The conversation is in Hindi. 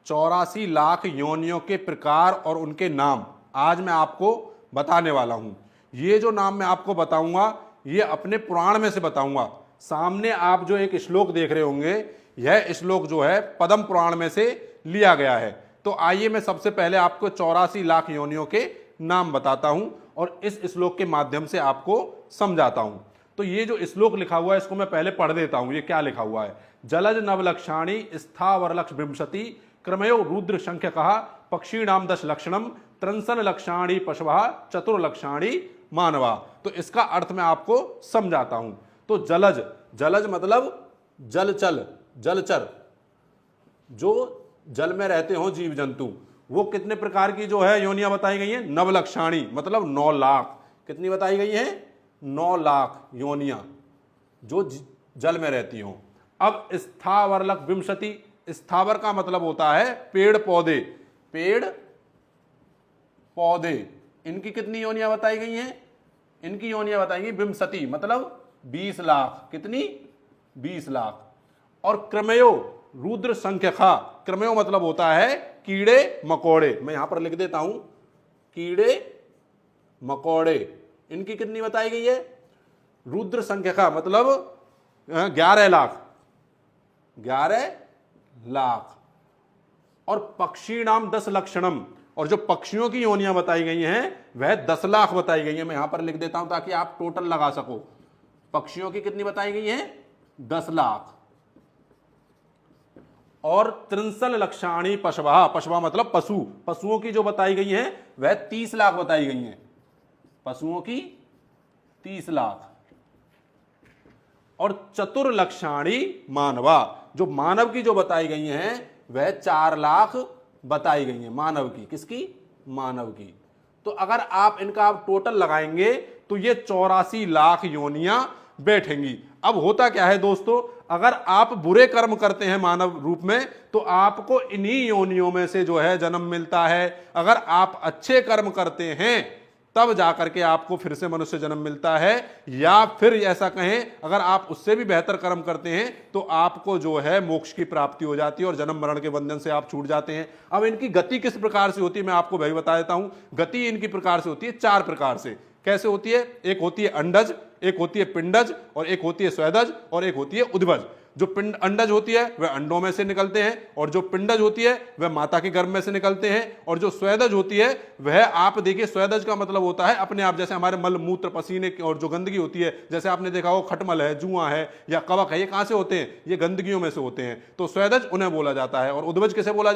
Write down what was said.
84 लाख योनियों के प्रकार और उनके नाम आज मैं आपको बताने वाला हूं। ये जो नाम मैं आपको बताऊंगा ये अपने पुराण में से बताऊंगा। सामने आप जो एक श्लोक देख रहे होंगे, यह श्लोक जो है पद्म पुराण में से लिया गया है। तो आइए मैं सबसे पहले आपको 84 लाख योनियों के नाम बताता हूं और इस श्लोक के माध्यम से आपको समझाता हूं। तो ये जो श्लोक लिखा हुआ है इसको मैं पहले पढ़ देता हूं। ये क्या लिखा हुआ है? जलज नवलक्षाणी स्थावरलक्ष विंशति क्रमयो रुद्र संख्य कहा पक्षीणाम 10 लक्षणम त्रंसन लक्षाणी पशवः चतुर्लक्षाणी मानवा। तो इसका अर्थ मैं आपको समझाता हूं। तो जलज, जलज मतलब जलचल, जलचर, जो जल में रहते हो जीव जंतु, वो कितने प्रकार की जो है योनियां बताई गई हैं? नवलक्षाणी मतलब 9 लाख। कितनी बताई गई हैं? 9 लाख योनियां जो जल में रहती हो। अब स्थावरलक विंशति, स्थावर का मतलब होता है पेड़ पौधे, पेड़ पौधे, इनकी कितनी योनियां बताई गई हैं? इनकी योनियां बताई गई विंशति मतलब 20 लाख। कितनी? 20 लाख। और क्रमयो रुद्र संख्यका, क्रमयो मतलब होता है कीड़े मकोड़े, मैं यहां पर लिख देता हूं कीड़े मकोड़े, इनकी कितनी बताई गई है? रुद्र संख्यका मतलब 11 लाख, 11 लाख। और पक्षी नाम 10 लक्षणम, और जो पक्षियों की योनियां बताई गई हैं वह 10 लाख बताई गई हैं। मैं यहां पर लिख देता हूं ताकि आप टोटल लगा सको। पक्षियों की कितनी बताई गई हैं? 10 लाख। और त्रिंसल लक्षाणी पशवा, पशवा मतलब पशु, पशुओं की जो बताई गई हैं वह 30 लाख बताई गई हैं, पशुओं की 30 लाख। और चतुर्लक्षाणी मानवा, जो मानव की जो बताई गई हैं वह 4 लाख बताई गई हैं। मानव की, किसकी? मानव की। तो अगर आप इनका आप टोटल लगाएंगे तो ये 84 लाख योनियां बैठेंगी। अब होता क्या है दोस्तों, अगर आप बुरे कर्म करते हैं मानव रूप में तो आपको इन्हीं योनियों में से जो है जन्म मिलता है। अगर आप अच्छे कर्म करते हैं तब जाकर के आपको फिर से मनुष्य जन्म मिलता है, या फिर ऐसा कहें अगर आप उससे भी बेहतर कर्म करते हैं तो आपको जो है मोक्ष की प्राप्ति हो जाती है और जन्म मरण के बंधन से आप छूट जाते हैं। अब इनकी गति किस प्रकार से होती है मैं आपको भाई बता देता हूं। गति इनकी प्रकार से होती है 4 प्रकार से। कैसे होती है? एक होती है अंडज, एक होती है पिंडज, और एक होती है स्वेदज, और एक होती है उद्भज। जो पिंड अंडज होती है वह अंडों में से निकलते हैं, और जो पिंडज होती है वह माता के गर्भ में से निकलते हैं, और जो स्वेदज होती है वह आप देखिए, स्वेदज का मतलब होता है अपने आप, जैसे हमारे मल मूत्र पसीने और जो गंदगी होती है, जैसे आपने देखा हो खटमल है, जुआ है या कवक है, ये कहां से होते हैं? ये गंदगियों में से होते हैं। तो स्वेदज उन्हें बोला जाता है। और उद्भज किसे बोला जाता है?